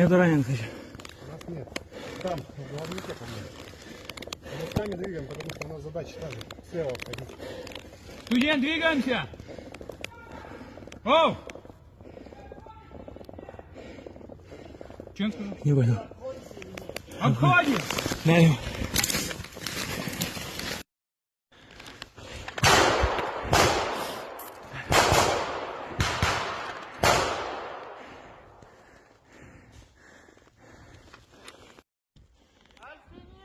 Я до ранен хочу. У нас нет. Там, в главнике, по-моему. Мы сами двигаем, потому что у нас задача там слева обходить. Студент, двигаемся! Оу! Че он сказал? Не понял. Обходим! Дай ему.